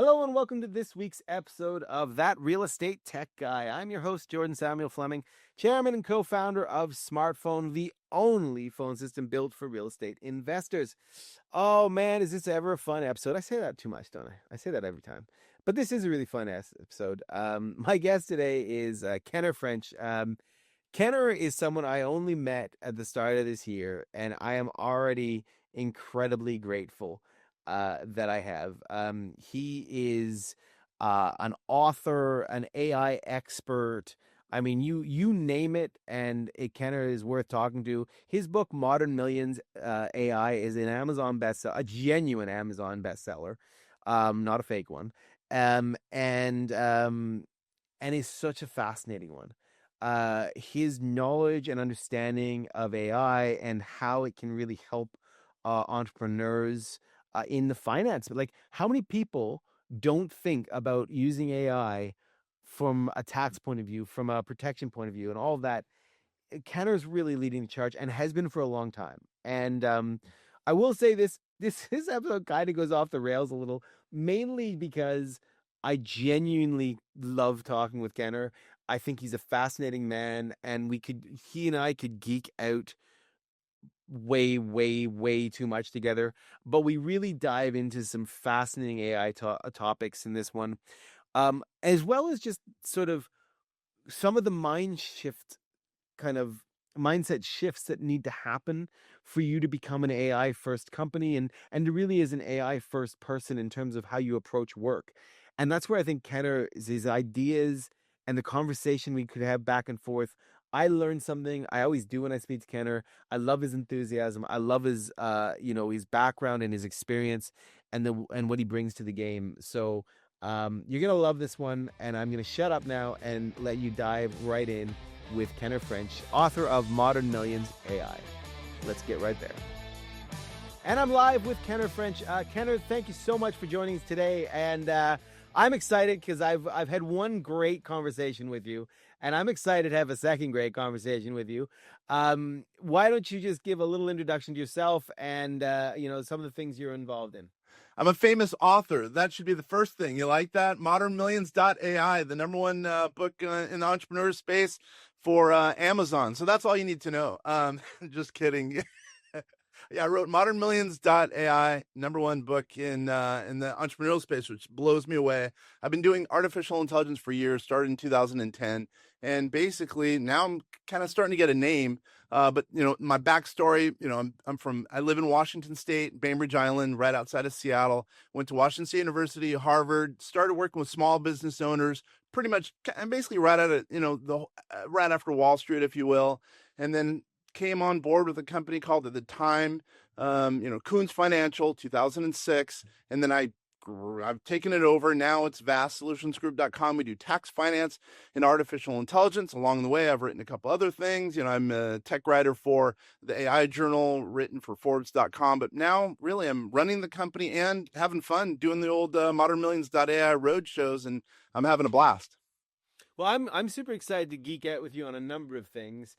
Hello and welcome to this week's episode of That Real Estate Tech Guy. I'm your host, Jordan Samuel Fleming, chairman and co-founder of Smartphone, the only phone system built for real estate investors. Oh man, is this ever a fun episode? I say that too much, don't I? I say that every time. But this is a really fun episode. My guest today is Kenner French. Kenner is someone I only met at the start of this year, and I am already incredibly grateful that I have. He is an author, an AI expert. I mean, you name it, and Kenner is worth talking to. His book, Modern Millions AI, is an Amazon bestseller, a genuine Amazon bestseller, not a fake one. And is such a fascinating one. His knowledge and understanding of AI and how it can really help entrepreneurs in the finance. But like, how many people don't think about using AI from a tax point of view, from a protection point of view, and all of that? Kenner's really leading the charge and has been for a long time. And I will say this episode kind of goes off the rails a little, mainly because I genuinely love talking with Kenner. I think he's a fascinating man, and he and I could geek out way, way, way too much together. But we really dive into some fascinating AI topics in this one, as well as just sort of some of the mindset shifts that need to happen for you to become an AI first company and to really is an AI first person in terms of how you approach work. And that's where I think Kenner is, his ideas and the conversation we could have back and forth. I learned something. I always do when I speak to Kenner. I love his enthusiasm. I love his his background and his experience and what he brings to the game. So you're gonna love this one, and I'm gonna shut up now and let you dive right in with Kenner French, author of Modern Millions AI. Let's get right there. And I'm live with Kenner French. Kenner, thank you so much for joining us today. And I'm excited because I've had one great conversation with you, and I'm excited to have a second great conversation with you. Why don't you just give a little introduction to yourself and some of the things you're involved in? I'm a famous author. That should be the first thing. You like that? AI, the number one book in the entrepreneur space for Amazon. So that's all you need to know. Just kidding. Yeah, I wrote AI, number one book in the entrepreneurial space, which blows me away. I've been doing artificial intelligence for years, started in 2010. And basically now I'm kind of starting to get a name. But my backstory, I live in Washington State, Bainbridge Island, right outside of Seattle. Went to Washington State University, Harvard, started working with small business owners, pretty much basically right out of, right after Wall Street, if you will. And then came on board with a company called at the time, Coons Financial, 2006. And then I've taken it over. Now it's vastsolutionsgroup.com. We do tax finance and artificial intelligence. Along the way, I've written a couple other things. I'm a tech writer for the AI Journal, written for Forbes.com. But now really I'm running the company and having fun doing the old Modern Millions.ai road shows, and I'm having a blast. Well, I'm super excited to geek out with you on a number of things.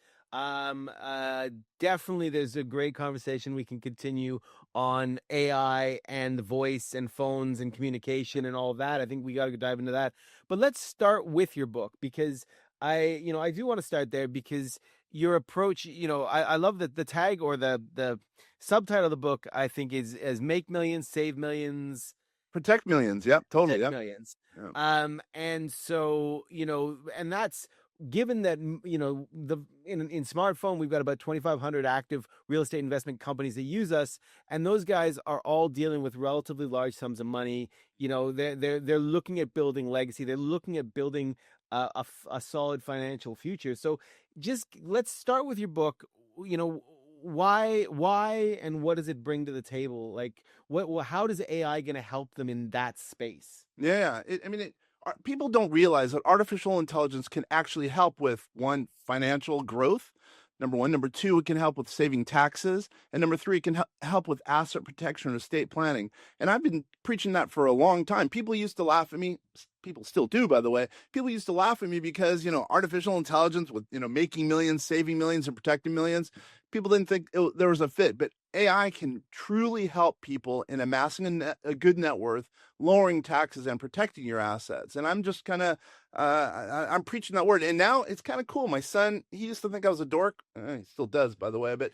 Definitely there's a great conversation we can continue on AI and voice and phones and communication and all of that. I think we got to dive into that. But let's start with your book, because I do want to start there, because your approach, I love that the tag or the subtitle of the book, I think is Make Millions, Save Millions, Protect Millions. Yep, totally. Protect Yep. Millions. Yeah. And so, and that's given that, in Smartphone, we've got about 2,500 active real estate investment companies that use us. And those guys are all dealing with relatively large sums of money. They're looking at building legacy. They're looking at building a solid financial future. So just let's start with your book. Why and what does it bring to the table? Like how does AI going to help them in that space? Yeah. People don't realize that artificial intelligence can actually help with, one, financial growth. Number one. Number two, it can help with saving taxes. And number three, it can help with asset protection or estate planning. And I've been preaching that for a long time. People used to laugh at me. People still do, by the way. People used to laugh at me because, artificial intelligence with, making millions, saving millions, and protecting millions. People didn't think there was a fit. But AI can truly help people in amassing a good net worth, lowering taxes, and protecting your assets. And I'm just kind of, I'm preaching that word. And now it's kind of cool. My son, he used to think I was a dork. He still does, by the way. But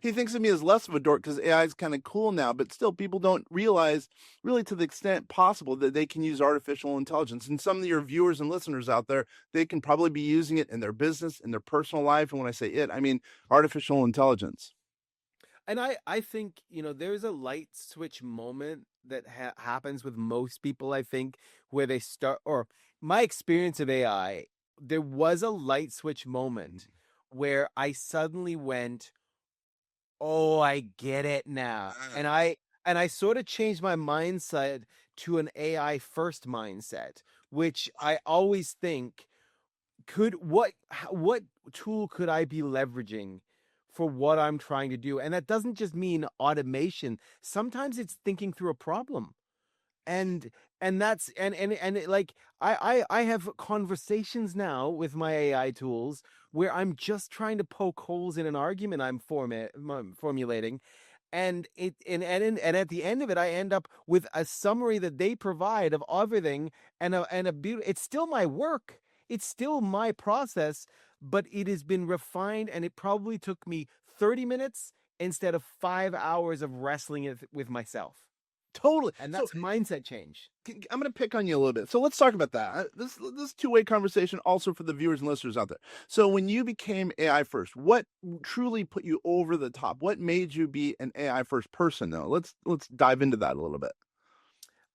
he thinks of me as less of a dork because AI is kind of cool now. But still, people don't realize, really, to the extent possible, that they can use artificial intelligence. And some of your viewers and listeners out there, they can probably be using it in their business, in their personal life. And when I say it, I mean artificial intelligence. And I think, there's a light switch moment that happens with most people, I think, where they start, or my experience of AI, there was a light switch moment where I suddenly went, "Oh, I get it now." And I sort of changed my mindset to an AI first mindset, which I always think could what tool could I be leveraging for what I'm trying to do? And that doesn't just mean automation. Sometimes it's thinking through a problem. And that's and it, like I have conversations now with my AI tools where I'm just trying to poke holes in an argument formulating, and at the end of it I end up with a summary that they provide of everything, and a beautiful, it's still my work, it's still my process, but it has been refined, and it probably took me 30 minutes instead of 5 hours of wrestling it with myself. Totally. And So that's mindset change. I'm going to pick on you a little bit. So let's talk about that. This two-way conversation also for the viewers and listeners out there. So when you became AI first, what truly put you over the top? What made you be an AI first person though? Let's dive into that a little bit.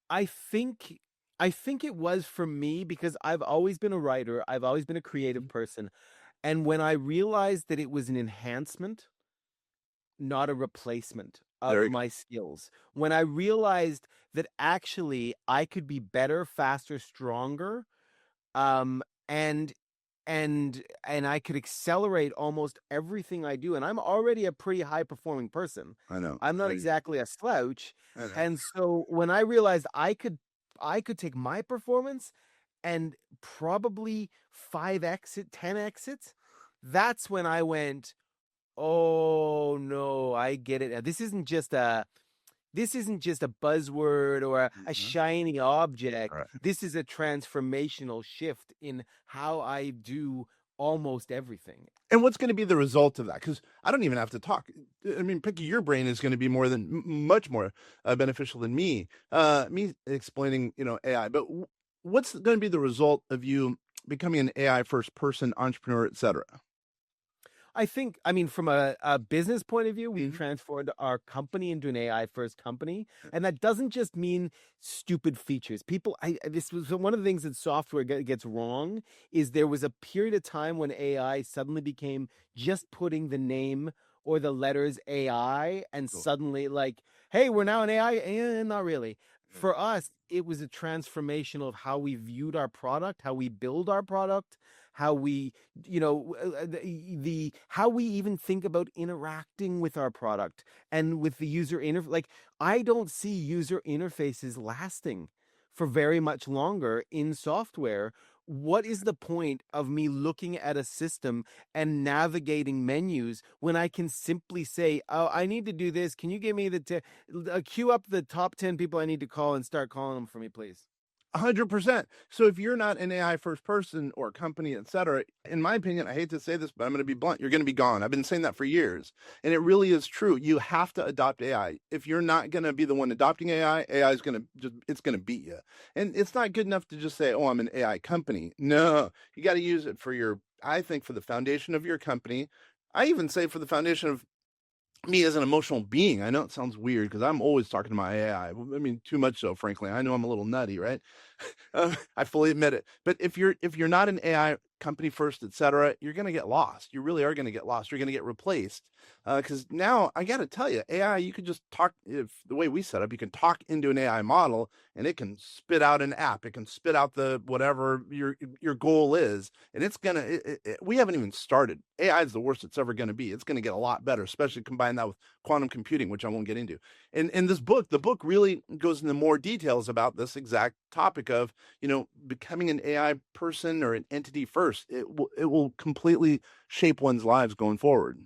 I think I think it was for me because I've always been a writer, I've always been a creative Mhm. person, and when I realized that it was an enhancement, not a replacement There of you go. my skills, when I realized that actually I could be better, faster, stronger, um, and and I could accelerate almost everything I do, and I'm already a pretty high performing person. I know. I'm not exactly a slouch, I know. and so when I realized I could take my performance and probably 5x it, 10x it, that's when I went, "Oh no, I get it. This isn't just a buzzword or a Mhm. shiny All object. right. This is a transformational shift in how I do almost everything." And what's going to be the result of that? Because I don't even have to talk. I mean, picking your brain is going to be much more beneficial than me explaining, AI. But what's going to be the result of you becoming an AI first person entrepreneur, et cetera? I mean, from a business point of view, we've Mhm. transformed our company into an AI first company. And that doesn't just mean stupid features. This was one of the things that software gets wrong is there was a period of time when AI suddenly became just putting the name or the letters AI, and Cool. suddenly, like, hey, we're now an AI. Not really. Yeah. For us, it was a transformation of how we viewed our product, how we build our product, how we the how we even think about interacting with our product and with the user interface. Like, I don't see user interfaces lasting for very much longer in software. What is the point of me looking at a system and navigating menus when I can simply say, "Oh, I need to do this. Can you give me queue up the top 10 people I need to call and start calling them for me, please?" 100%. So if you're not an AI first person or company, et cetera, in my opinion, I hate to say this, but I'm going to be blunt. You're going to be gone. I've been saying that for years. And it really is true. You have to adopt AI. If you're not going to be the one adopting AI, AI is going to it's going to beat you. And it's not good enough to just say, oh, I'm an AI company. No, you got to use it I think, for the foundation of your company. I even say for the foundation of me as an emotional being. I know it sounds weird because I'm always talking to my AI. I mean, too much so, frankly. I know I'm a little nutty, right? I fully admit it. But if you're not an AI company first, et cetera, you're going to get lost. You really are going to get lost. You're going to get replaced. Because now I got to tell you, AI, you could just talk. If the way we set up, you can talk into an AI model, and it can spit out an app. It can spit out the whatever your goal is, and it's gonna. We haven't even started. AI is the worst it's ever going to be. It's going to get a lot better, especially combine that with quantum computing, which I won't get into. In this book, the book really goes into more details about this exact topic of becoming an AI person or an entity first. It will completely shape one's lives going forward.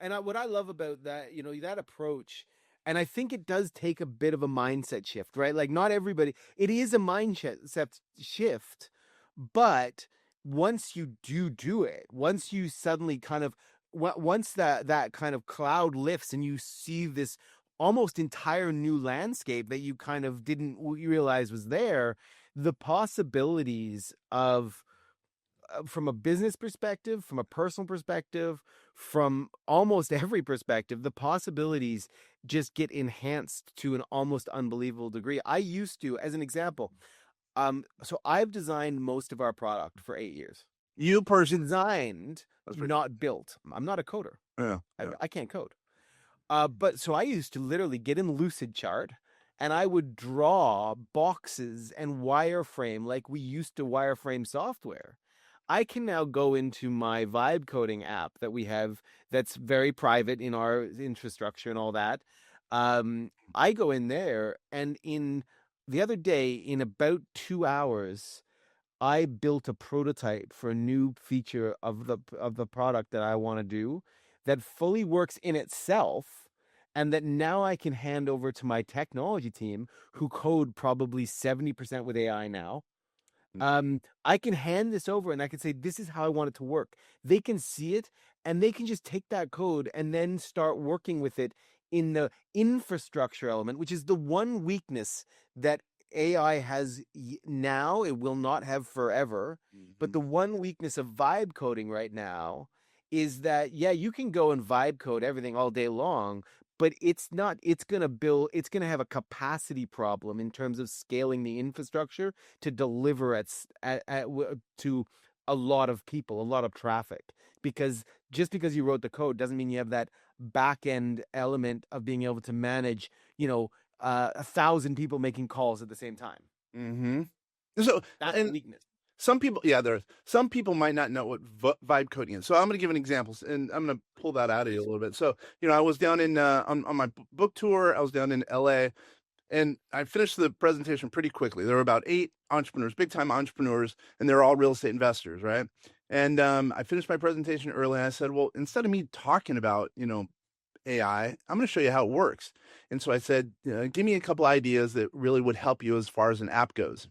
And what I love about that, that approach, and I think it does take a bit of a mindset shift, right? Like not everybody, it is a mindset shift, but once you do it, once you suddenly kind of, once that kind of cloud lifts and you see this almost entire new landscape that you kind of didn't realize was there, the possibilities of from a business perspective, from a personal perspective, from almost every perspective, the possibilities just get enhanced to an almost unbelievable degree. I used to, as an example, so I've designed most of our product for 8 years. You personally, Designed, that's pretty. not built. I'm not a coder. Yeah, I, yeah. I can't code. But so I used to literally get in Lucid Chart and I would draw boxes and wireframe like we used to wireframe software. I can now go into my vibe coding app that we have that's very private in our infrastructure and all that. I go in there and in the other day, in about 2 hours, I built a prototype for a new feature of the product that I want to do that fully works in itself and that now I can hand over to my technology team who code probably 70% with AI now. I can hand this over and I can say, this is how I want it to work. They can see it and they can just take that code and then start working with it in the infrastructure element, which is the one weakness that AI has now. It will not have forever. But Mhm. the one weakness of vibe coding right now is that, yeah, you can go and vibe code everything all day long, but it's going to have a capacity problem in terms of scaling the infrastructure to deliver to a lot of people, a lot of traffic. Because just because you wrote the code doesn't mean you have that back end element of being able to manage, 1,000 people making calls at the same time. Mm-hmm. So, That's the and weakness. some people, yeah, there's some people might not know what vibe coding is. So I'm going to give an example, and I'm going to pull that out of you a Please. little bit. So, I was down in on my book tour. I was down in LA, and I finished the presentation pretty quickly. There were about 8 entrepreneurs, big time entrepreneurs, and they're all real estate investors, right? And I finished my presentation early. And I said, well, instead of me talking about AI, I'm going to show you how it works. And so I said, give me a couple ideas that really would help you as far as an app goes.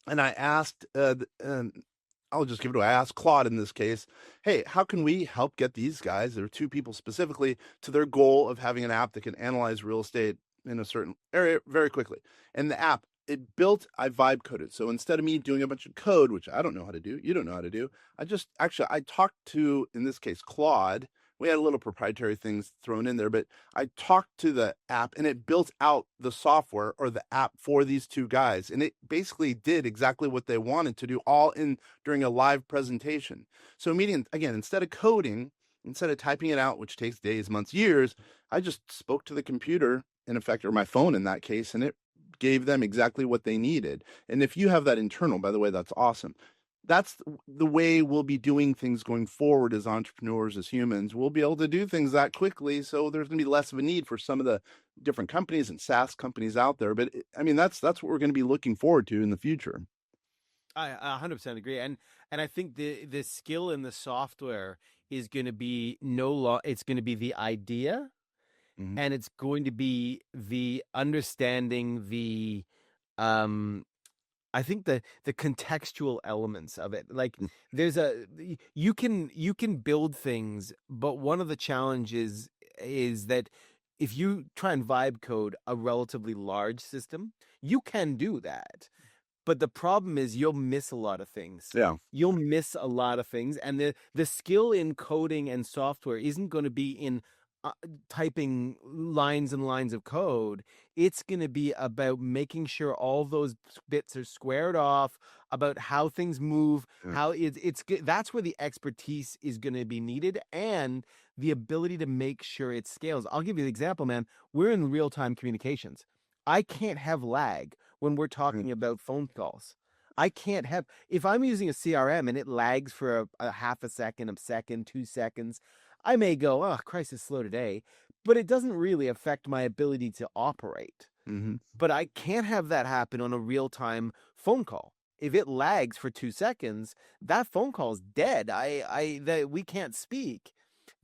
And I asked, I'll just give it away. I asked Claude in this case, hey, how can we help get these guys, there are 2 people specifically, to their goal of having an app that can analyze real estate in a certain area very quickly? And the app, it built, I vibe coded. So instead of me doing a bunch of code, which I don't know how to do, you don't know how to do, I talked to, in this case, Claude. We had a little proprietary things thrown in there, but I talked to the app and it built out the software or the app for these 2 guys. And it basically did exactly what they wanted to do, all in during a live presentation. So meaning, again, instead of typing it out, which takes days, months, years, I just spoke to the computer, in effect, or my phone in that case, and it gave them exactly what they needed. And if you have that internal, by the way, that's awesome. That's the way we'll be doing things going forward as entrepreneurs, as humans. We'll be able to do things that quickly, so there's going to be less of a need for some of the different companies and SaaS companies out there. But I mean, that's what we're going to be looking forward to in the future. I 100% agree, and I think the skill in the software is going to be it's going to be the idea, Mm-hmm. and it's going to be the understanding the um I think the contextual elements of it. Like there's you can build things, but one of the challenges is that if you try and vibe code a relatively large system, you can do that. But the problem is you'll miss a lot of things. Yeah. You'll miss a lot of things, and the skill in coding and software isn't going to be in uh, typing lines and lines of code. It's going to be about making sure all those bits are squared off, about how things move, Yeah. how that's where the expertise is going to be needed, and the ability to make sure it scales. I'll give you an example, man. We're in real-time communications. I can't have lag when we're talking about phone calls. I can't have, if I'm using a CRM and it lags for a half a second, 2 seconds, I may go, oh, Christ, it's slow today, but it doesn't really affect my ability to operate. Mm-hmm. But I can't have that happen on a real time phone call. If it lags for 2 seconds, that phone call is dead. We can't speak.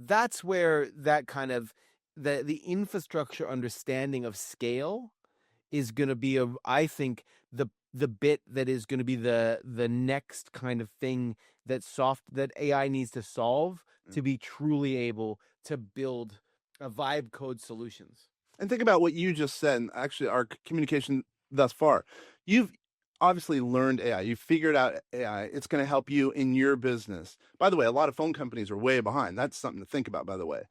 that's where that kind of the infrastructure understanding of scale is going to be I think the bit that is going to be the next kind of thing that AI needs to solve to be truly able to build a vibe code solutions. And think about what you just said, and actually our communication thus far. You've obviously learned AI. You figured out AI. It's going to help you in your business. By the way, a lot of phone companies are way behind. That's something to think about, by the way.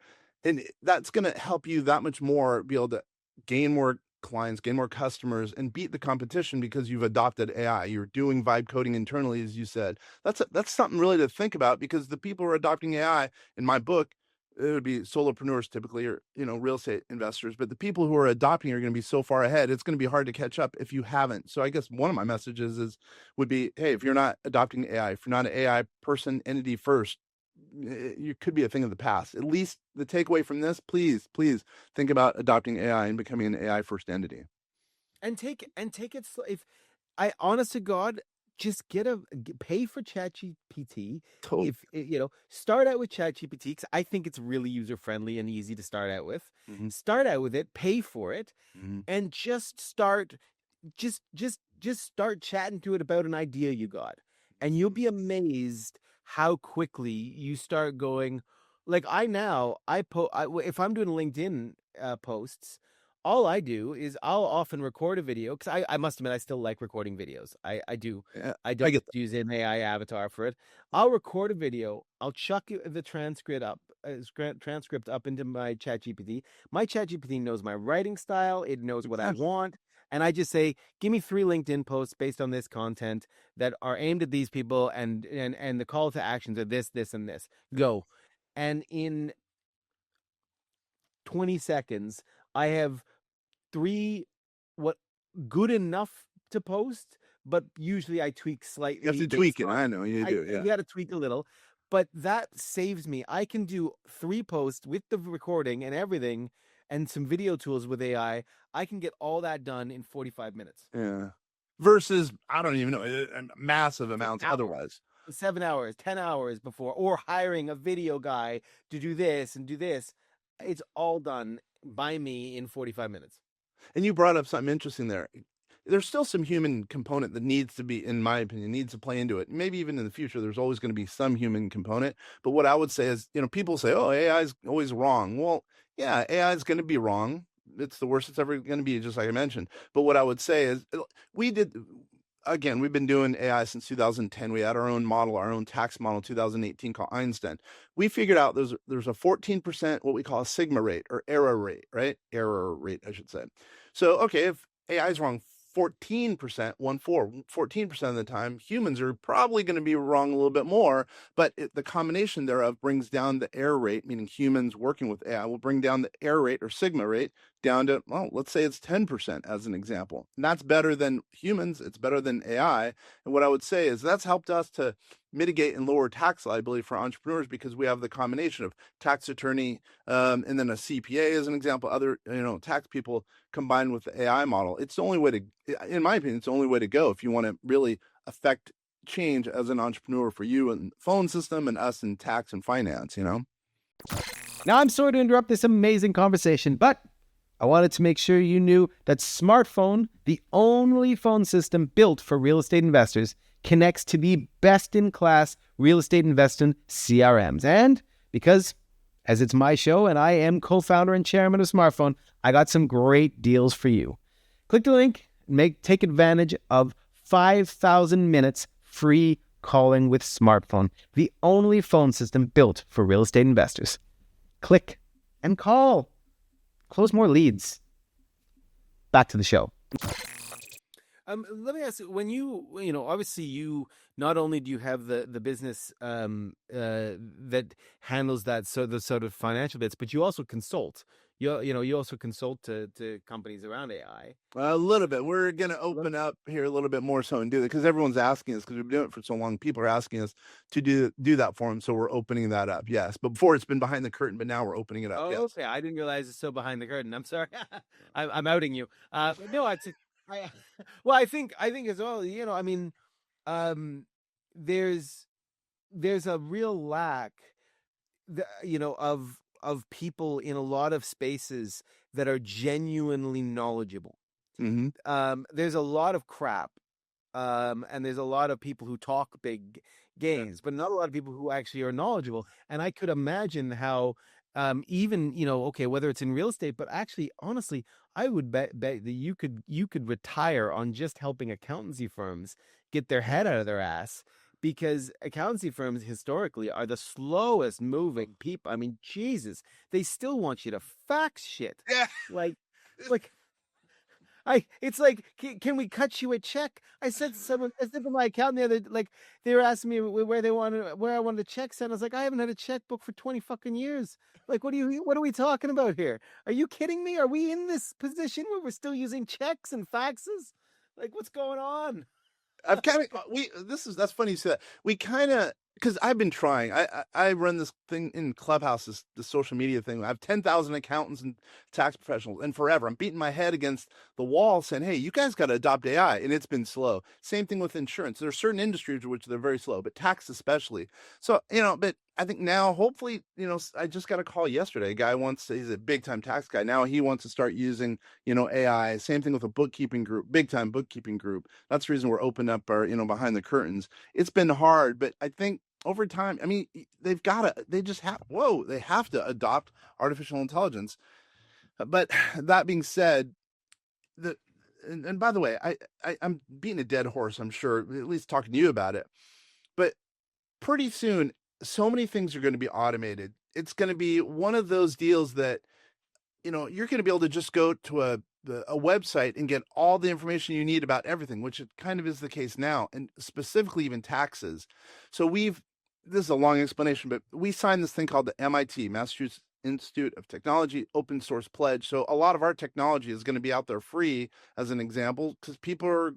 And that's going to help you that much more be able to gain more clients, gain more customers, and beat the competition because you've adopted AI. You're doing vibe coding internally, as you said. That's something really to think about, because the people who are adopting AI in my book, it would be solopreneurs typically, or real estate investors, but the people who are adopting are going to be so far ahead, it's going to be hard to catch up if you haven't. So I guess one of my messages would be, hey, if you're not adopting AI, if you're not an AI person entity first, you could be a thing of the past. At least the takeaway from this, please think about adopting AI and becoming an AI first entity. And take it if I honest to God, just pay for ChatGPT. Totally. If start out with ChatGPT, because I think it's really user friendly and easy to start out with. Mm-hmm. Start out with it, pay for it, Mm-hmm. and just start chatting to it about an idea you got, and you'll be amazed how quickly you start going. Like if I'm doing LinkedIn posts, all I do is I'll often record a video, because I must admit I still like recording videos. I do. Yeah, I I don't get that. use an AI avatar for it. I'll record a video. I'll chuck the transcript up into my ChatGPT. My ChatGPT knows my writing style. It knows what I Exactly. want. And I just say, give me 3 LinkedIn posts based on this content that are aimed at these people, and the call to actions are this, this, and this. Go. And in 20 seconds, I have three what good enough to post, but usually I tweak You have slightly to based tweak it. on I know you do. you Yeah. got to tweak a little, but that saves me. I can do 3 posts with the recording and everything, and some video tools with AI. I can get all that done in 45 minutes. Yeah. Versus, I don't even know, massive Six amounts hours, otherwise. 7 hours, 10 hours before, or hiring a video guy to do this and do this. It's all done by me in 45 minutes. And you brought up something interesting there. There's still some human component that needs to be, in my opinion, needs to play into it. Maybe even in the future, there's always going to be some human component. But what I would say is, people say, oh, AI is always wrong. Well, yeah, AI is going to be wrong. It's the worst it's ever going to be, just like I mentioned. But what I would say is, we did, again, we've been doing AI since 2010. We had our own model, our own tax model, 2018, called Einstein. We figured out there's a 14% what we call a sigma rate, or error rate, right? Error rate, I should say. So, okay, if AI is wrong 14%, 14% of the time, humans are probably going to be wrong a little bit more, but the combination thereof brings down the error rate, meaning humans working with AI will bring down the error rate, or sigma rate, down to, well, let's say it's 10% as an example. And that's better than humans. It's better than AI. And what I would say is that's helped us to mitigate and lower tax liability for entrepreneurs, because we have the combination of tax attorney, and then a CPA as an example, other tax people combined with the AI model. It's the only way to, in my opinion, it's the only way to go if you want to really affect change as an entrepreneur, for you and phone system, and us in tax and finance. Now, I'm sorry to interrupt this amazing conversation, but I wanted to make sure you knew that Smartphone, the only phone system built for real estate investors, connects to the best-in-class real estate investing CRMs. And because, as it's my show and I am co-founder and chairman of Smartphone, I got some great deals for you. Click the link and take advantage of 5,000 minutes free calling with Smartphone, the only phone system built for real estate investors. Click and call. Close more leads. Back to the show. Let me ask you, when obviously you not only do you have the business that handles the sort of financial bits, but you also consult. You also consult to companies around AI. A little bit. We're going to open up here a little bit more so and do that, because everyone's asking us, because we've been doing it for so long. People are asking us to do that for them. So we're opening that up. Yes. But before, it's been behind the curtain, but now we're opening it up. Oh, Yes. okay. I didn't realize it's so behind the curtain. I'm sorry. I'm outing you. No, I, well, I think as well. I mean, um, there's a real lack. of people in a lot of spaces that are genuinely knowledgeable. Mm-hmm. There's a lot of crap, and there's a lot of people who talk big Yeah. games, but not a lot of people who actually are knowledgeable. And I could imagine how, even okay, whether it's in real estate, but actually, honestly, I would bet that you could retire on just helping accountancy firms get their head out of their ass. Because accountancy firms historically are the slowest moving people. I mean, Jesus, they still want you to fax shit. Yeah. Like, like it's like, can we cut you a check? I said to my accountant the other, like, they were asking me where I wanted a check sent. I was like, I haven't had a checkbook for 20 fucking years. Like, what are we talking about here? Are you kidding me? Are we in this position where we're still using checks and faxes? Like, what's going on? I've kind of that's funny you said that. We kind of, because I've been trying. I run this thing in Clubhouse, the social media thing. I have 10,000 accountants and tax professionals, and forever I'm beating my head against the wall, saying, "Hey, you guys got to adopt AI," and it's been slow. Same thing with insurance. There are certain industries which they're very slow, but tax especially. So but I think now, hopefully, I just got a call yesterday. A guy he's a big time tax guy. Now he wants to start using, AI. Same thing with a bookkeeping group, big time bookkeeping group. That's the reason we're open up our, behind the curtains. It's been hard, but I think over time, I mean, they have to adopt artificial intelligence. But that being said, the, and by the way, I'm beating a dead horse, I'm sure, at least talking to you about it. But pretty soon, so many things are going to be automated. It's going to be one of those deals that, you're going to be able to just go to a website and get all the information you need about everything, which it kind of is the case now, and specifically even taxes. So this is a long explanation, but we signed this thing called the MIT, Massachusetts Institute of Technology open source pledge. So a lot of our technology is going to be out there free, as an example, because people are,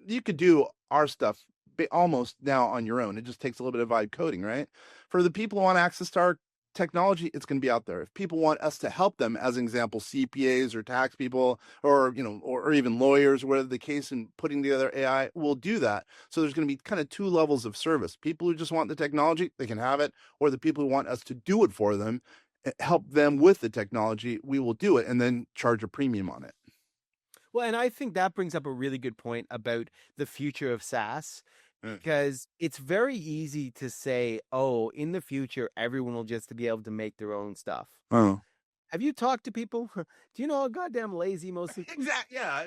you could do our stuff almost now on your own. It just takes a little bit of vibe coding, right? For the people who want access to our technology, it's going to be out there. If people want us to help them, as an example, CPAs or tax people, or or even lawyers, whatever the case, in putting together AI, we'll do that. So there's going to be kind of two levels of service. People who just want the technology, they can have it, or the people who want us to do it for them, help them with the technology, we will do it and then charge a premium on it. Well, and I think that brings up a really good point about the future of SaaS, because it's very easy to say, oh, in the future, everyone will just be able to make their own stuff. Oh, Have you talked to people? Do you know how goddamn lazy most people? exactly. Yeah, I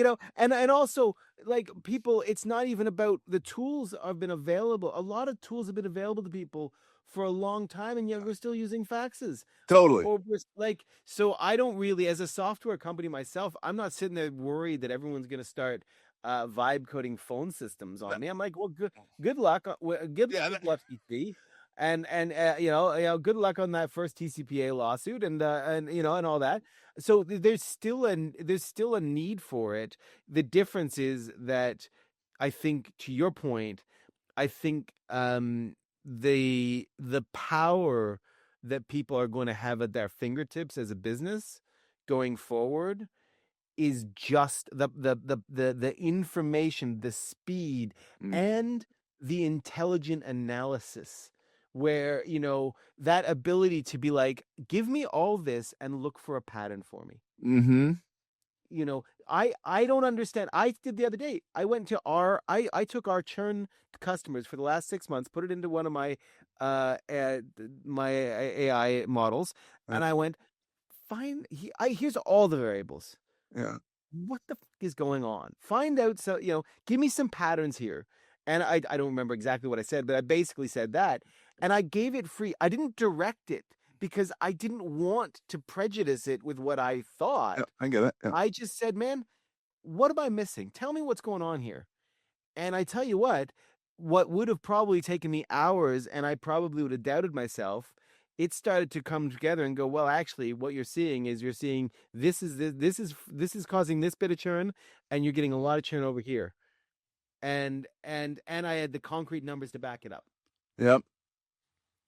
know. And also, like, people, it's not even about the tools have been available. A lot of tools have been available to people for a long time, and yet we're still using faxes. Totally. Or like, so I don't really, as a software company myself, I'm not sitting there worried that everyone's going to start vibe coding phone systems on me. I'm like, well, good luck, good Yeah. luck, TC, and good luck on that first TCPA lawsuit, and and all that. So there's still a need for it. The difference is that, I think, to your point, I think the power that people are going to have at their fingertips as a business going forward is just the information, the speed, Mm. and the intelligent analysis, where that ability to be like, give me all this and look for a pattern for me. Mm-hmm. I don't understand. I did the other day. I took our churn customers for the last 6 months, put it into one of my my AI models, and I went, fine. Here's all the variables. Yeah. What the fuck is going on? Find out. So, give me some patterns here. And I don't remember exactly what I said, but I basically said that. And I gave it free. I didn't direct it because I didn't want to prejudice it with what I Yeah, thought. I get it. Yeah. I just said, man, what am I missing? Tell me what's going on here. And I tell you what would have probably taken me hours, and I probably would have doubted myself, it started to come together and go, well, actually, what you're seeing is this is causing this bit of churn, and you're getting a lot of churn over here. And I had the concrete numbers to back it up. Yep.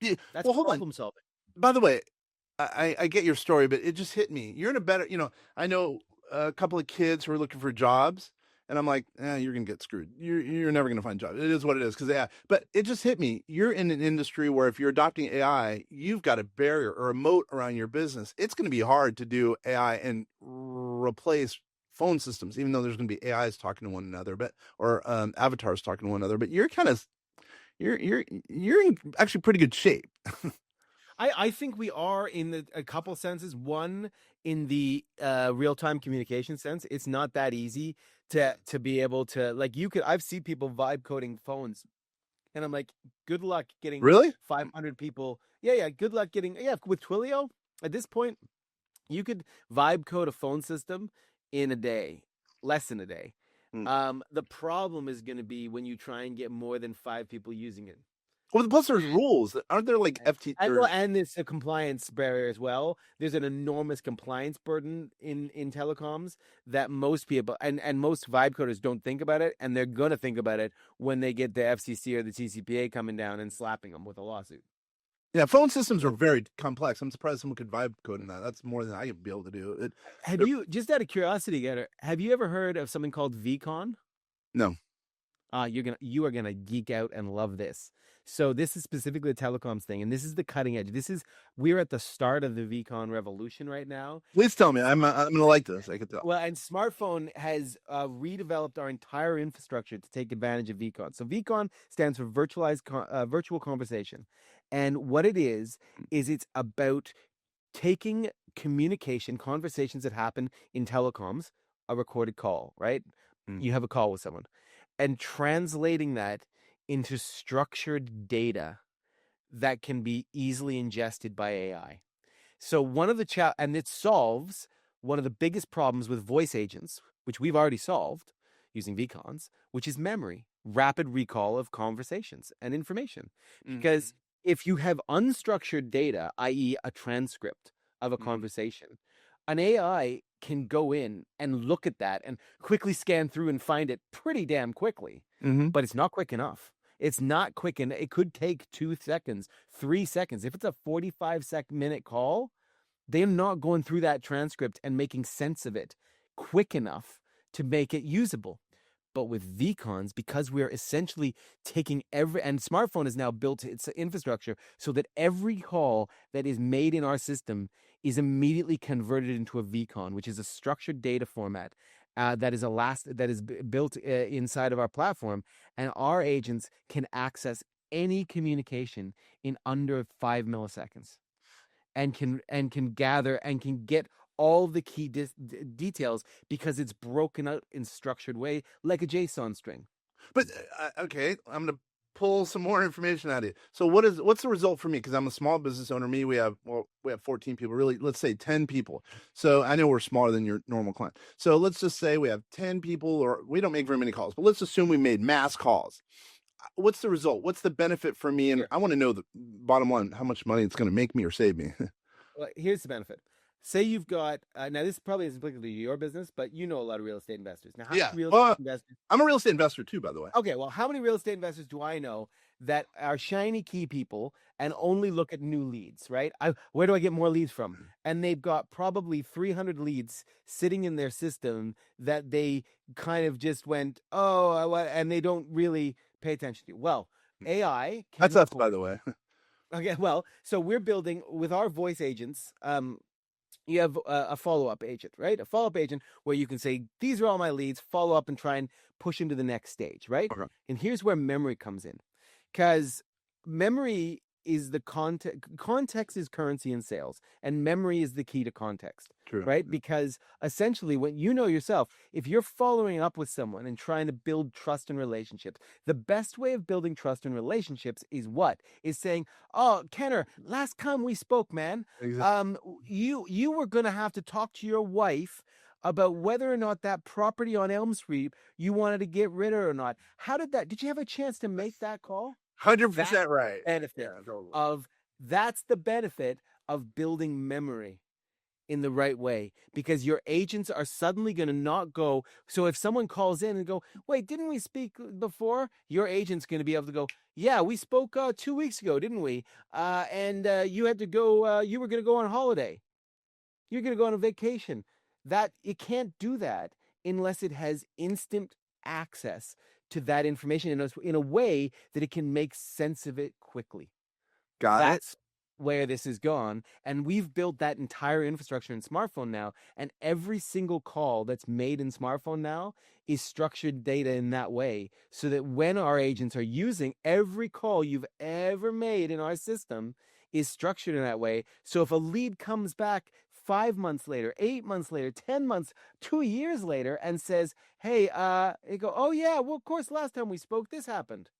Yeah. That's Well, hold on. problem solving. By the way, I get your story, but it just hit me. You're in a better, I know a couple of kids who are looking for jobs, And I'm like, you're gonna get screwed. You're never gonna find a job. It is what it is because AI. But it just hit me. You're in an industry where if you're adopting AI, you've got a barrier or a moat around your business. It's going to be hard to do AI and replace phone systems, even though there's going to be AIs talking to one another, but or avatars talking to one another. But you're kind of you're in actually pretty good shape. I think we are in a couple senses. One, in the real-time communication sense, it's not that easy to be able to, like, you could, I've seen people vibe coding phones, and I'm like, good luck getting Really? 500 people. Yeah, good luck getting, yeah, with Twilio at this point, you could vibe code a phone system in a day, less than a day. Hmm. The problem is going to be when you try and get more than 5 people using it. Well, plus there's rules. Aren't there like FT? And it's a compliance barrier as well. There's an enormous compliance burden in telecoms that most people and most vibe coders don't think about it, and they're gonna think about it when they get the FCC or the TCPA coming down and slapping them with a lawsuit. Yeah, phone systems are very complex. I'm surprised someone could vibe code in that. That's more than I could be able to do. Have you, just out of curiosity, Getter, have you ever heard of something called VCon? No. You are gonna geek out and love this. So this is specifically a telecoms thing, and this is the cutting edge. We're at the start of the VCon revolution right now. Please tell me. I'm gonna like this. I could tell. Well, and smartphone has redeveloped our entire infrastructure to take advantage of VCon. So VCon stands for virtual conversation, and what it is it's about taking communication, conversations that happen in telecoms, a recorded call, right? Mm. You have a call with someone, and translating that into structured data that can be easily ingested by AI. So and it solves one of the biggest problems with voice agents, which we've already solved using VCons, which is memory, rapid recall of conversations and information. Because if you have unstructured data, i.e., a transcript of a conversation, an AI can go in and look at that and quickly scan through and find it pretty damn quickly. But it's not quick enough. It's not quick, and it could take 2 seconds, 3 seconds. If it's a 45-minute call, they're not going through that transcript and making sense of it quick enough to make it usable. But with VCons, because we're essentially taking and smartphone is now built its infrastructure so that every call that is made in our system is immediately converted into a VCon, which is a structured data format that is built inside of our platform, and our agents can access any communication in under 5 milliseconds, and can gather and can get all the key details because it's broken out in structured way like a JSON string. But okay, I'm gonna pull some more information out of you. So what's the result for me? Because I'm a small business owner. We have 14 people. Really, let's say 10 people. So I know we're smaller than your normal client. So let's just say we have 10 people, or we don't make very many calls, but let's assume we made mass calls. What's the result? What's the benefit for me? And I want to know the bottom line, how much money it's going to make me or save me. Well, here's the benefit. Say you've got now, this probably isn't applicable to your business, but you know a lot of real estate investors. Now, how many real estate investors? I'm a real estate investor too, by the way. Okay, well, how many real estate investors do I know that are shiny key people and only look at new leads, right? Where do I get more leads from? And they've got probably 300 leads sitting in their system that they kind of just went, and they don't really pay attention to. Well, AI can That's us, by the way. Okay, well, so we're building with our voice agents. You have a follow-up agent, right? A follow-up agent where you can say, these are all my leads, follow up and try and push them to the next stage, right? Okay. And here's where memory comes in. Because memory is the context is currency in sales, and memory is the key to context. True. Right? Because essentially, when you know yourself, if you're following up with someone and trying to build trust and relationships, the best way of building trust and relationships is what? Is saying, oh, Kenner, last time we spoke, man, Exactly. you were going to have to talk to your wife about whether or not that property on Elm Street you wanted to get rid of or not. Did you have a chance to make that call? 100% right. Benefit of That's the benefit of building memory in the right way, because your agents are suddenly going to not go. So if someone calls in and go, wait, didn't we speak before? Your agent's going to be able to go, yeah, we spoke 2 weeks ago, didn't we? And you had to go, you were going to go on holiday. You're going to go on a vacation. That it can't do that unless it has instant access to that information in a way that it can make sense of it quickly. Got it. That's where this is gone. And we've built that entire infrastructure in smartphone now. And every single call that's made in smartphone now is structured data in that way. So that when our agents are using every call you've ever made in our system is structured in that way. So if a lead comes back 5 months later, 8 months later, 10 months, 2 years later, and says, hey, they go, oh yeah, well, of course, last time we spoke, this happened.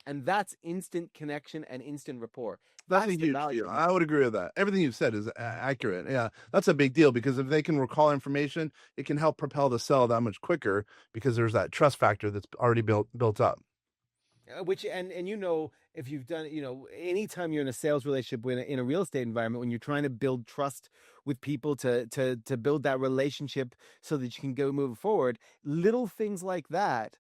And that's instant connection and instant rapport. That's a That's the huge value. deal. I would agree with that. Everything you've said is accurate. Yeah, that's a big deal because if they can recall information, it can help propel the sell that much quicker because there's that trust factor that's already built up. Which and if you've done anytime you're in a sales relationship in a real estate environment, when you're trying to build trust with people to build that relationship so that you can go moving forward, little things like that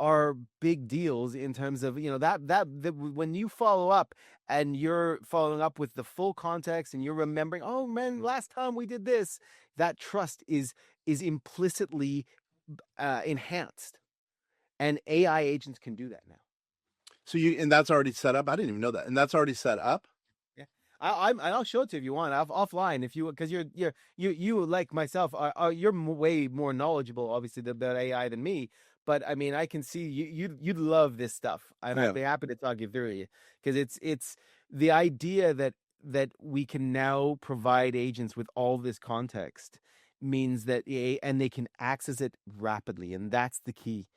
are big deals in terms of that when you follow up and you're following up with the full context and you're remembering, oh man, last time we did this, that trust is implicitly enhanced, and AI agents can do that now. And that's already set up. I didn't even know that. And that's already set up. Yeah, I'll show it to you if you want offline, if you, because you like myself you're way more knowledgeable obviously about AI than me. But I mean, I can see you'd love this stuff, and I'd Yeah. be happy to talk you through it, because it's the idea that we can now provide agents with all this context means that and they can access it rapidly, and that's the key.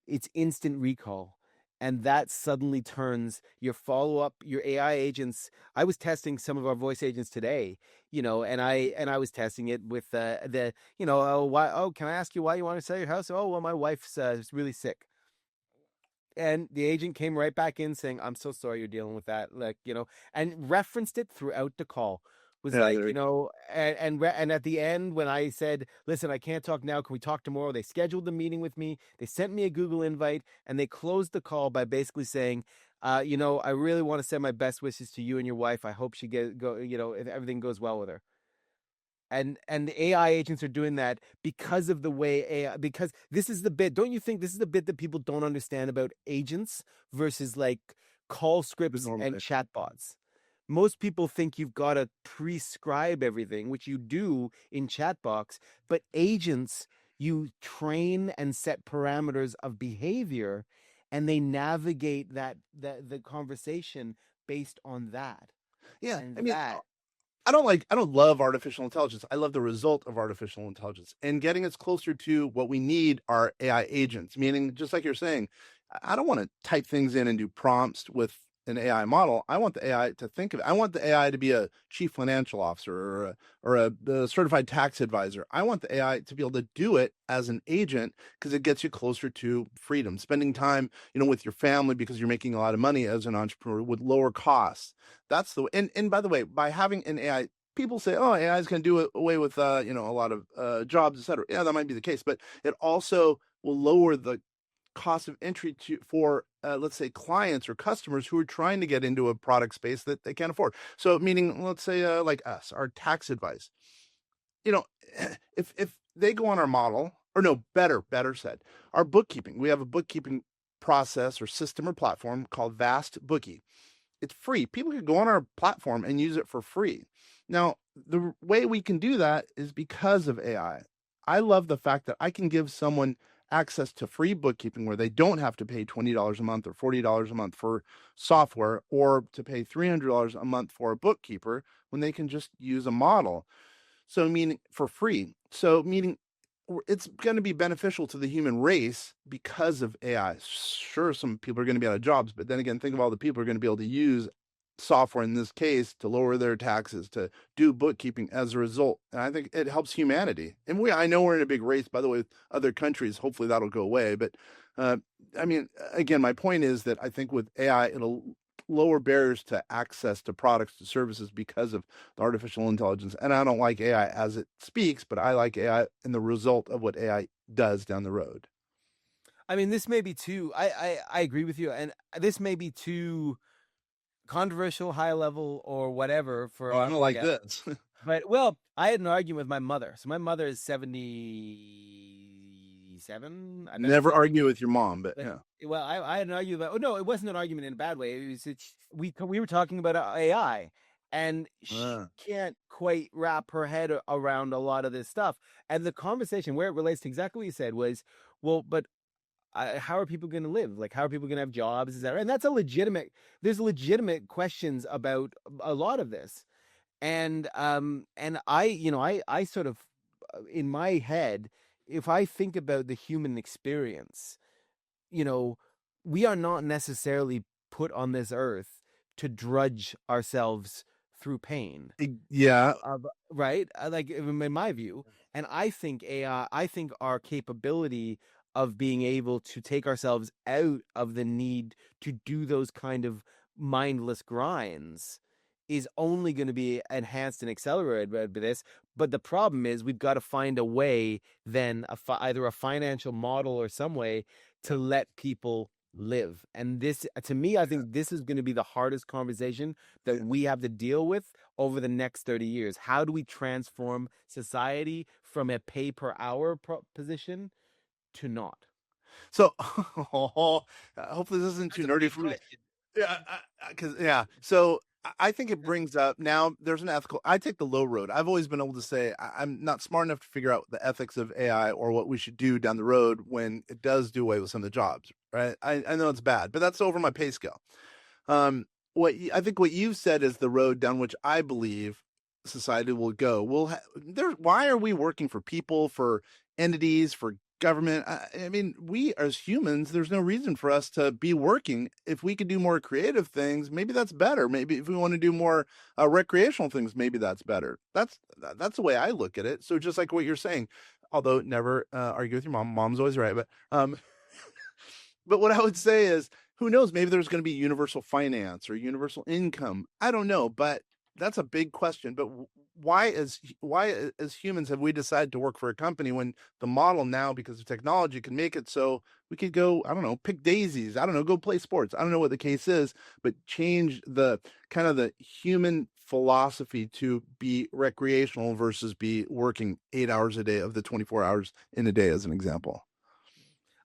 It's instant recall. And that suddenly turns your follow up, your AI agents. I was testing some of our voice agents today, and I was testing it with oh, why, oh, can I ask you why you want to sell your house? Oh, well, my wife's really sick. And the agent came right back in saying, I'm so sorry you're dealing with that. Like, and referenced it throughout the call. Was Yeah. like, and at the end, when I said, listen, I can't talk now. Can we talk tomorrow? They scheduled the meeting with me. They sent me a Google invite, and they closed the call by basically saying, I really want to send my best wishes to you and your wife. I hope she if everything goes well with her. And the AI agents are doing that because of the way AI, because this is the bit, don't you think this is the bit that people don't understand about agents versus like call scripts and Normally. chatbots? Most people think you've got to prescribe everything, which you do in chatbots, but agents, you train and set parameters of behavior, and they navigate the conversation based on that. Yeah. I And mean, that I don't love artificial intelligence. I love the result of artificial intelligence and getting us closer to what we need are AI agents, meaning just like you're saying, I don't want to type things in and do prompts with an AI model. I want the AI to think of it. I want the AI to be a chief financial officer or a certified tax advisor. I want the AI to be able to do it as an agent because it gets you closer to freedom, spending time, with your family because you're making a lot of money as an entrepreneur with lower costs. That's the and by the way, by having an AI, people say, "Oh, AI is going to do away with a lot of jobs, etc." Yeah, that might be the case, but it also will lower the cost of entry for let's say clients or customers who are trying to get into a product space that they can't afford. So, meaning, let's say like us, our tax advice. You know, if they go on our model, or no, better said, our bookkeeping. We have a bookkeeping process or system or platform called Vast Bookie. It's free. People can go on our platform and use it for free. Now, the way we can do that is because of AI. I love the fact that I can give someone access to free bookkeeping where they don't have to pay $20 a month or $40 a month for software or to pay $300 a month for a bookkeeper when they can just use a model. So, meaning for free. So, meaning it's going to be beneficial to the human race because of AI. Sure, some people are going to be out of jobs, but then again, think of all the people who are going to be able to use software in this case to lower their taxes, to do bookkeeping as a result. And I think it helps humanity. And I know we're in a big race, by the way, with other countries. Hopefully that'll go away. But uh, I mean, again, my point is that I think with AI, it'll lower barriers to access to products to services because of the artificial intelligence. And I don't like AI as it speaks, but I like AI in the result of what AI does down the road. I mean, this may be too. I agree with you, and this may be too controversial, high level, or whatever for Oh, I don't like yeah. this. But well, I had an argument with my mother. So my mother is 77, 97. That's Never argue with your mom, but like, yeah. well, I had an argument about. Oh no, it wasn't an argument in a bad way. It was we were talking about AI, and she Uh, can't quite wrap her head around a lot of this stuff. And the conversation where it relates to exactly what you said was, well, but how are people going to live? Like, how are people going to have jobs? Is that right? And that's a legitimate. There's legitimate questions about a lot of this, and I sort of in my head, if I think about the human experience, you know, we are not necessarily put on this earth to drudge ourselves through pain. yeah, Right? Like in my view, and I think AI, I think our capability of being able to take ourselves out of the need to do those kind of mindless grinds is only going to be enhanced and accelerated by this. But the problem is we've got to find a way, then either a financial model or some way to let people live. And this, to me, I think this is going to be the hardest conversation that yeah. we have to deal with over the next 30 years. How do we transform society from a pay per hour position to not? So hopefully this isn't too That's a nerdy big for me. question. Yeah, because yeah. So I think it brings up now. There's an ethical. I take the low road. I've always been able to say I'm not smart enough to figure out the ethics of AI or what we should do down the road when it does do away with some of the jobs. Right. I know it's bad, but that's over my pay scale. Um, I think what you've said is the road down which I believe society will go. Why are we working for people, for entities, for government? I mean, we as humans, there's no reason for us to be working. If we could do more creative things, maybe that's better. Maybe if we want to do more recreational things, maybe that's better. That's the way I look at it. So just like what you're saying, although never argue with your mom. Mom's always right, but what I would say is, who knows? Maybe there's going to be universal finance or universal income. I don't know, but that's a big question. But why as humans have we decided to work for a company when the model now, because of technology, can make it so we could go, I don't know, pick daisies. I don't know, go play sports. I don't know what the case is, but change the kind of the human philosophy to be recreational versus be working 8 hours a day of the 24 hours in a day, as an example.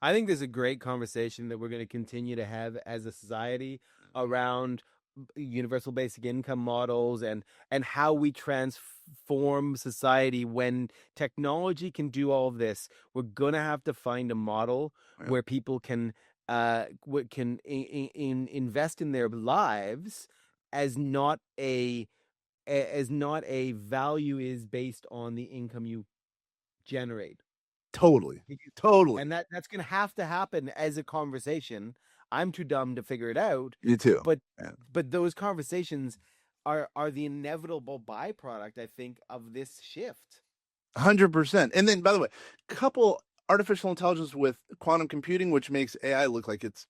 I think there's a great conversation that we're going to continue to have as a society around universal basic income models and how we transform society when technology can do all of this. We're going to have to find a model Yeah, where people can invest in their lives as not as not a value is based on the income you generate. totally, totally. And that's going to happen as a conversation. I'm too dumb to figure it out, You too. but Yeah. those conversations are the inevitable byproduct, I think, of this shift. 100%. And then, by the way, couple artificial intelligence with quantum computing, which makes AI look like it's,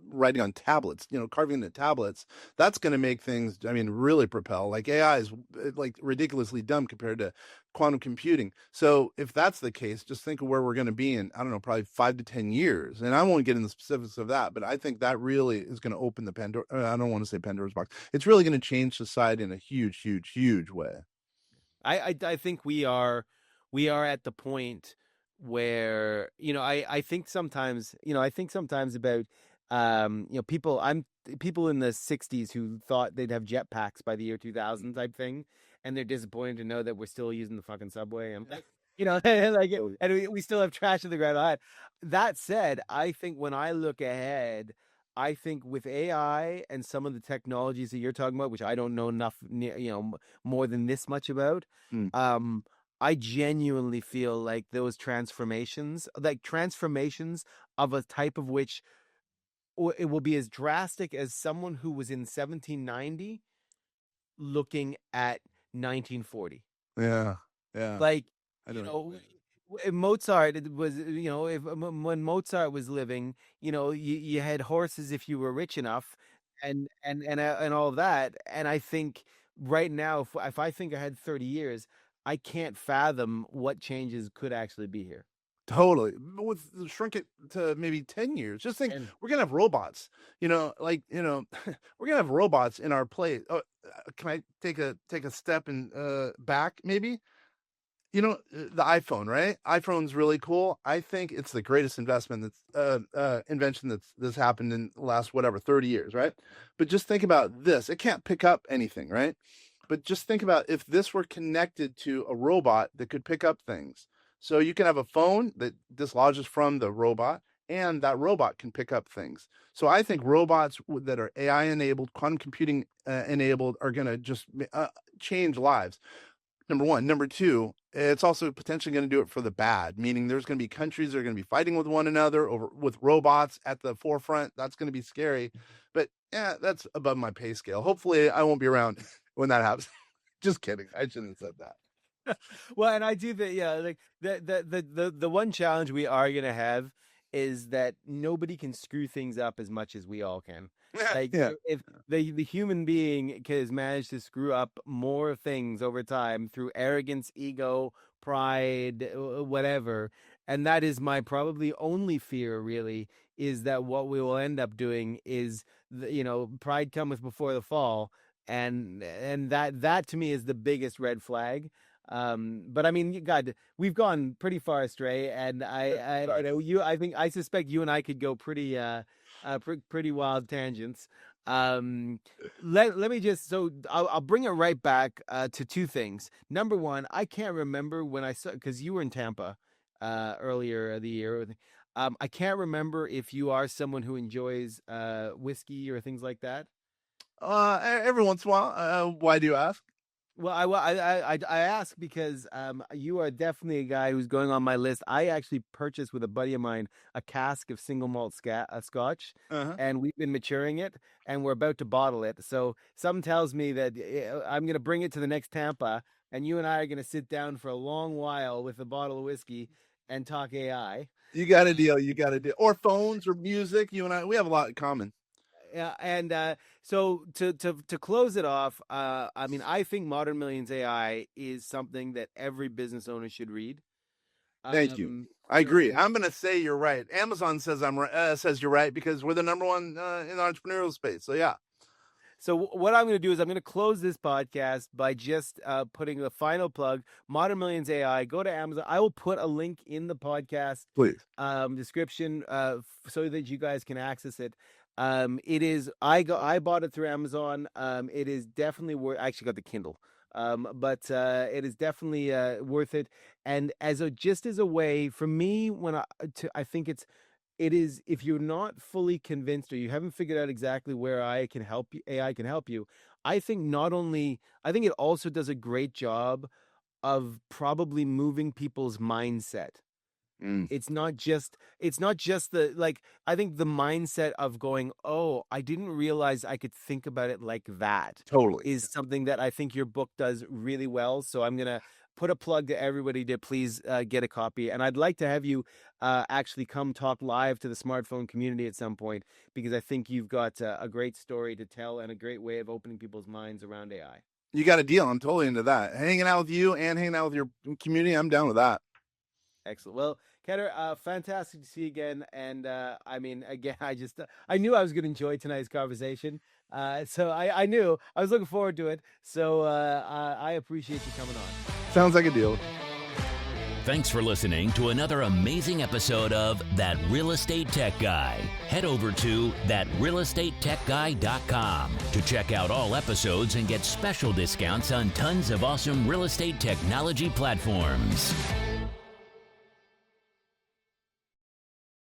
writing on tablets, carving into tablets. That's going to make things, I mean, really propel. Like AI is like ridiculously dumb compared to quantum computing. So if that's the case, just think of where we're going to be in, I don't know, probably 5 to 10 years. And I won't get into the specifics of that, but I think that really is going to open the Pandora. I don't want to say Pandora's box. It's really going to change society in a huge, huge, huge way. I think we are at the point where I think sometimes about people in the 60s who thought they'd have jetpacks by the year 2000 type thing, and they're disappointed to know that we're still using the fucking subway. I'm like, and we still have trash in the ground outside. That said, I think when I look ahead, I think with AI and some of the technologies that you're talking about, which I don't know enough, more than this much about, Mm. um, I genuinely feel like those transformations, like transformations of a type of which it will be as drastic as someone who was in 1790 looking at 1940. Yeah. Yeah. Like, I you don't. know, Mozart was, if when Mozart was living, you had horses if you were rich enough, and all that. And I think right now, if I think ahead 30 years, I can't fathom what changes could actually be here. Totally. Shrink it to maybe 10 years. Just think And we're gonna have robots. We're gonna have robots in our place. Oh, can I take a step and back maybe? the iPhone, right? iPhone's really cool. I think it's the greatest investment invention that's happened in the last, whatever, 30 years, right? But just think about this. It can't pick up anything, right? But just think about if this were connected to a robot that could pick up things. So you can have a phone that dislodges from the robot, and that robot can pick up things. So I think robots that are AI enabled, quantum computing enabled, are going to just change lives. Number one. Number two, it's also potentially going to do it for the bad, meaning there's going to be countries that are going to be fighting with one another over with robots at the forefront. That's going to be scary. But yeah, that's above my pay scale. Hopefully I won't be around when that happens. Just kidding. I shouldn't have said that. Well, and I do think, yeah, like the one challenge we are gonna have is that nobody can screw things up as much as we all can. Like Yeah. if the human being has managed to screw up more things over time through arrogance, ego, pride, whatever, and that is my probably only fear really, is that what we will end up doing is pride cometh before the fall, and that to me is the biggest red flag. But I mean, God, we've gone pretty far astray, and Sorry. I suspect you and I could go pretty wild tangents. Um, let me just, so I'll bring it right back to two things. Number one, I can't remember when I saw, because you were in Tampa earlier the year. I can't remember if you are someone who enjoys whiskey or things like that. Every once in a while. Why do you ask? Well, I ask because you are definitely a guy who's going on my list. I actually purchased with a buddy of mine a cask of single malt scotch, Uh-huh. and we've been maturing it, and we're about to bottle it. So something tells me that I'm going to bring it to the next Tampa, and you and I are going to sit down for a long while with a bottle of whiskey and talk AI. You got a deal. You got a deal. Or phones or music. You and I, we have a lot in common. Yeah, and so to close it off, I mean, I think Modern Millions AI is something that every business owner should read. Thank you. I So agree. I'm going to say you're right. Amazon says I'm right. Says you're right because we're the number one in the entrepreneurial space. So yeah. So what I'm going to do is I'm going to close this podcast by just putting the final plug. Modern Millions AI. Go to Amazon. I will put a link in the podcast Please. description so that you guys can access it. It is. I bought it through Amazon. It is definitely worth. I actually got the Kindle. But it is definitely worth it. And just as a way for me, I think it is, if you're not fully convinced or you haven't figured out exactly where AI can help you, I think it also does a great job of probably moving people's mindset. Mm, It's not just the, like, I think the mindset of going, oh, I didn't realize I could think about it like that, totally. is something that I think your book does really well. So I'm gonna put a plug to everybody to please get a copy, and I'd like to have you actually come talk live to the smartphone community at some point, because I think you've got a great story to tell and a great way of opening people's minds around AI. You got a deal. I'm totally into that. Hanging out with you and hanging out with your community. I'm down with that. Excellent. Well, Ketter, fantastic to see you again. And I mean, again, I knew I was going to enjoy tonight's conversation. So I knew I was looking forward to it. So I appreciate you coming on. Sounds like a deal. Thanks for listening to another amazing episode of That Real Estate Tech Guy. Head over to thatrealestatetechguy.com to check out all episodes and get special discounts on tons of awesome real estate technology platforms.